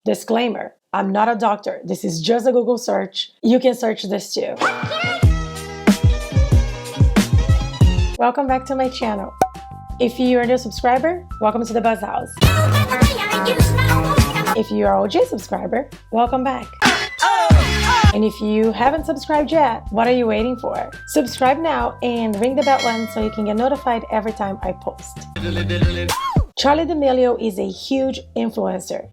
Disclaimer, I'm not a doctor. This is just a Google search. You can search this too. Welcome back to my channel. If you're a new subscriber, welcome to the Buzz House. If you are an OG subscriber, welcome back. And if you haven't subscribed yet, what are you waiting for? Subscribe now and ring the bell button so you can get notified every time I post. CHARLI D'AMELIO is a huge influencer.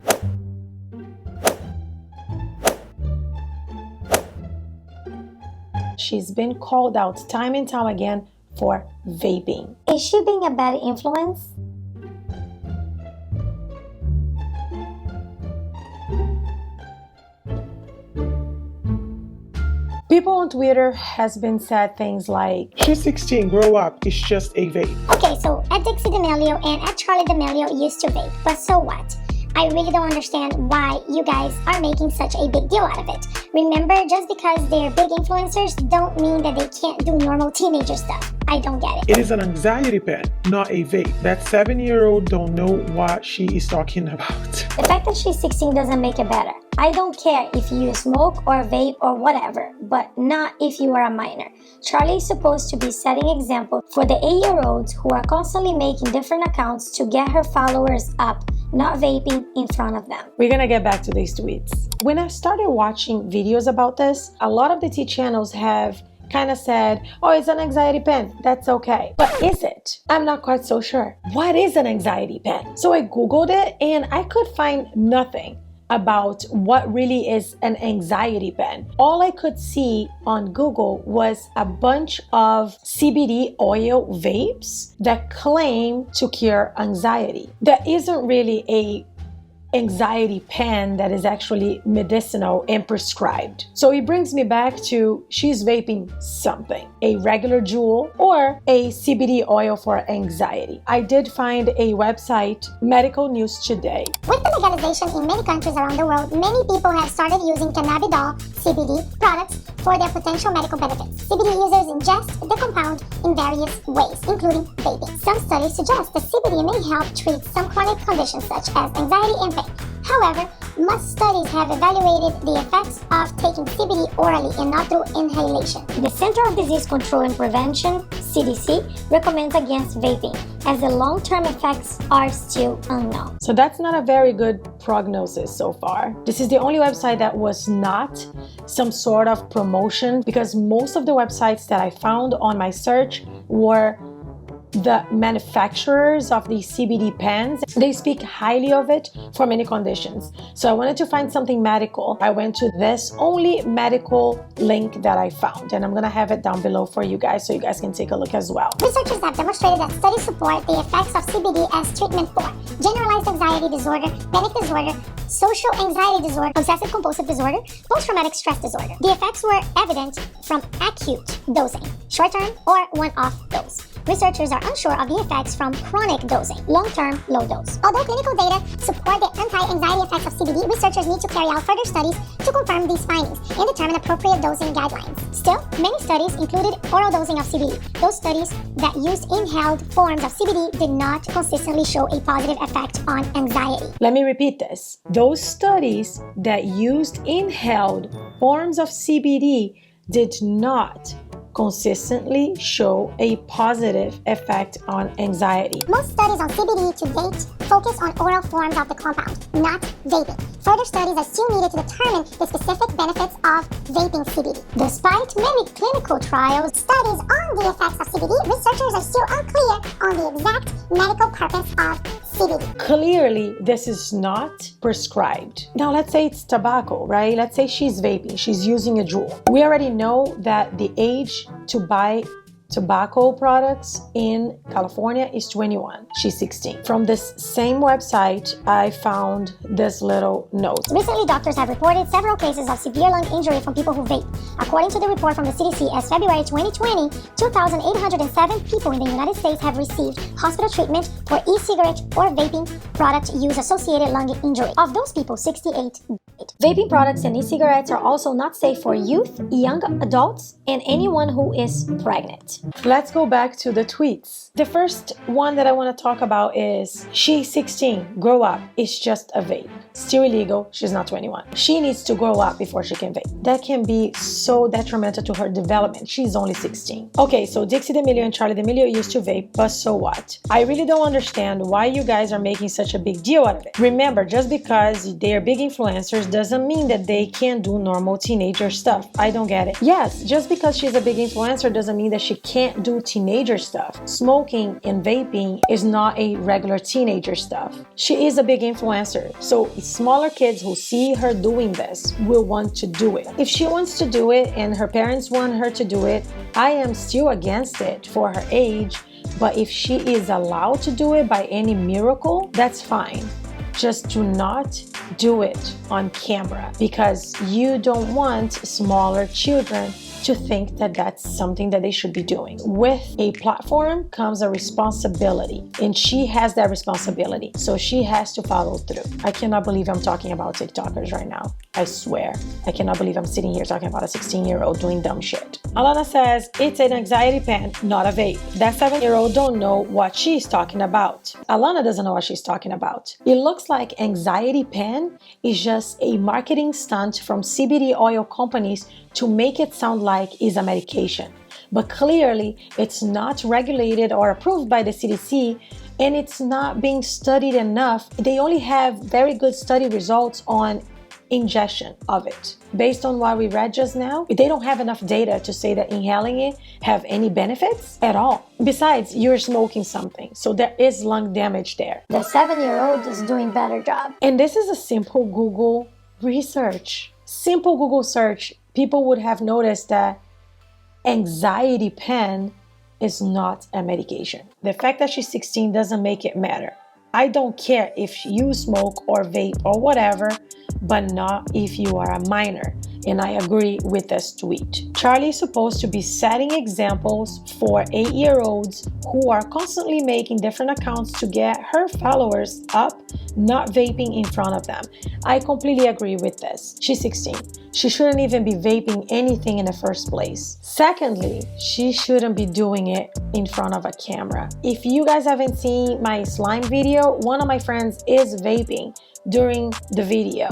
She's been called out time and time again for vaping. Is she being a bad influence? People on Twitter has been said things like, "She's 16, grow up, it's just a vape." Okay, so at Dixie D'Amelio and at CHARLI D'AMELio used to vape, but so what? I really don't understand why you guys are making such a big deal out of it. Remember, just because they're big influencers don't mean that they can't do normal teenager stuff. I don't get it. It is an anxiety pen, not a vape. That 7-year-old don't know what she is talking about. The fact that she's 16 doesn't make it better. I don't care if you smoke or vape or whatever, but not if you are a minor. CHARLI is supposed to be setting example for the 8-year-olds who are constantly making different accounts to get her followers up, not vaping in front of them. We're gonna get back to these tweets. When I started watching videos about this, a lot of the tea channels have kind of said, oh, it's an anxiety pen, that's okay. But is it? I'm not quite so sure. What is an anxiety pen? So I Googled it and I could find nothing about what really is an anxiety pen. All I could see on Google was a bunch of CBD oil vapes that claim to cure anxiety. There isn't really a anxiety pen that is actually medicinal and prescribed. So it brings me back to she's vaping something, a regular jewel or a CBD oil for anxiety. I did find a website, Medical News Today. With the legalization in many countries around the world, many people have started using cannabidiol CBD products for their potential medical benefits. CBD users ingest the compound in various ways, including vaping. Some studies suggest that CBD may help treat some chronic conditions such as anxiety and pain. However, most studies have evaluated the effects of taking CBD orally and not through inhalation. The Center of Disease Control and Prevention, CDC, recommends against vaping, as the long-term effects are still unknown. So that's not a very good prognosis so far. This is the only website that was not some sort of promotion, because most of the websites that I found on my search were the manufacturers of these CBD pens. They speak highly of it for many conditions. So I wanted to find something medical. I went to this only medical link that I found, and I'm gonna have it down below for you guys so you guys can take a look as well. Researchers have demonstrated that studies support the effects of CBD as treatment for generalized anxiety disorder, panic disorder, social anxiety disorder, obsessive compulsive disorder, post-traumatic stress disorder. The effects were evident from acute dosing, short-term or one-off dose. Researchers are unsure of the effects from chronic dosing, long-term, low dose. Although clinical data support the anti-anxiety effects of CBD, researchers need to carry out further studies to confirm these findings and determine appropriate dosing guidelines. Still, many studies included oral dosing of CBD. Those studies that used inhaled forms of CBD did not consistently show a positive effect on anxiety. Let me repeat this. Those studies that used inhaled forms of CBD did not consistently show a positive effect on anxiety. Most studies on CBD to date focus on oral forms of the compound, not vaping. Further studies are still needed to determine the specific benefits of vaping CBD. Despite many clinical trials, studies on the effects of CBD, researchers are still unclear on the exact medical purpose of CBD. Clearly, this is not prescribed. Now, let's say it's tobacco, right? Let's say she's vaping, she's using a jewel. We already know that the age to buy tobacco products in California is 21. She's 16. From this same website, I found this little note. Recently, doctors have reported several cases of severe lung injury from people who vape. According to the report from the CDC, as February 2020, 2,807 people in the United States have received hospital treatment for e-cigarette or vaping product use-associated lung injury. Of those people, 68 died. Vaping products and e-cigarettes are also not safe for youth, young adults, and anyone who is pregnant. Let's go back to the tweets. The first one that I want to talk about is, she's 16, grow up, it's just a vape. Still illegal, she's not 21. She needs to grow up before she can vape. That can be so detrimental to her development. She's only 16. Okay, so Dixie D'Amelio and Charli D'Amelio used to vape, but so what? I really don't understand why you guys are making such a big deal out of it. Remember, just because they are big influencers doesn't mean that they can't do normal teenager stuff. I don't get it. Yes, just because she's a big influencer doesn't mean that she can't do teenager stuff. Smoking and vaping is not a regular teenager stuff. She is a big influencer, so smaller kids who see her doing this will want to do it. If she wants to do it and her parents want her to do it, I am still against it for her age, but if she is allowed to do it by any miracle, that's fine. Just do not do it on camera, because you don't want smaller children to think that that's something that they should be doing. With a platform comes a responsibility, and she has that responsibility, so she has to follow through. I cannot believe I'm talking about TikTokers right now. I swear. I cannot believe I'm sitting here talking about a 16-year-old doing dumb shit. Alana says, it's an anxiety pen, not a vape. That 7-year-old don't know what she's talking about. Alana doesn't know what she's talking about. It looks like anxiety pen is just a marketing stunt from CBD oil companies to make it sound like it's a medication. But clearly, it's not regulated or approved by the CDC, and it's not being studied enough. They only have very good study results on ingestion of it. Based on what we read just now, they don't have enough data to say that inhaling it have any benefits at all. Besides, you're smoking something, so there is lung damage there. The 7-year-old is doing better job. And this is a simple Google research. Simple Google search, people would have noticed that anxiety pen is not a medication. The fact that she's 16 doesn't make it matter. I don't care if you smoke or vape or whatever, but not if you are a minor. And I agree with this tweet. Charli is supposed to be setting examples for 8-year-olds who are constantly making different accounts to get her followers up, not vaping in front of them. I completely agree with this. She's 16. She shouldn't even be vaping anything in the first place. Secondly, she shouldn't be doing it in front of a camera. If you guys haven't seen my slime video, one of my friends is vaping during the video,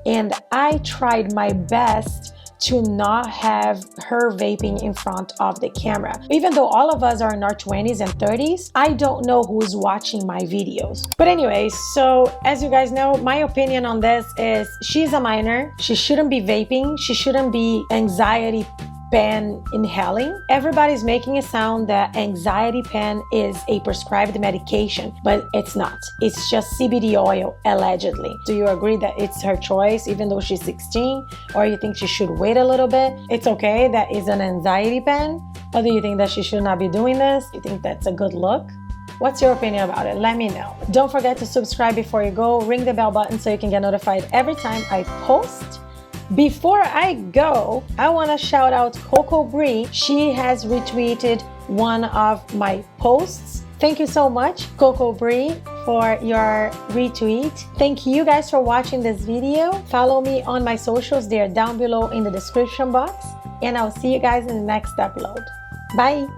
and I tried my best to not have her vaping in front of the camera. Even though all of us are in our 20s and 30s, I don't know who's watching my videos. But anyways, so as you guys know, my opinion on this is she's a minor. She shouldn't be vaping. She shouldn't be anxiety pen inhaling. Everybody's making it sound that anxiety pen is a prescribed medication, but it's not. It's just CBD oil, allegedly. Do you agree that it's her choice even though she's 16? Or you think she should wait a little bit? It's okay that it's an anxiety pen? Or do you think that she should not be doing this? You think that's a good look? What's your opinion about it? Let me know. Don't forget to subscribe before you go. Ring the bell button so you can get notified every time I post. Before I go, I want to shout out Coco Bree. She has retweeted one of my posts. Thank you so much, Coco Bree, for your retweet. Thank you guys for watching this video. Follow me on my socials. They are down below in the description box. And I'll see you guys in the next upload. Bye!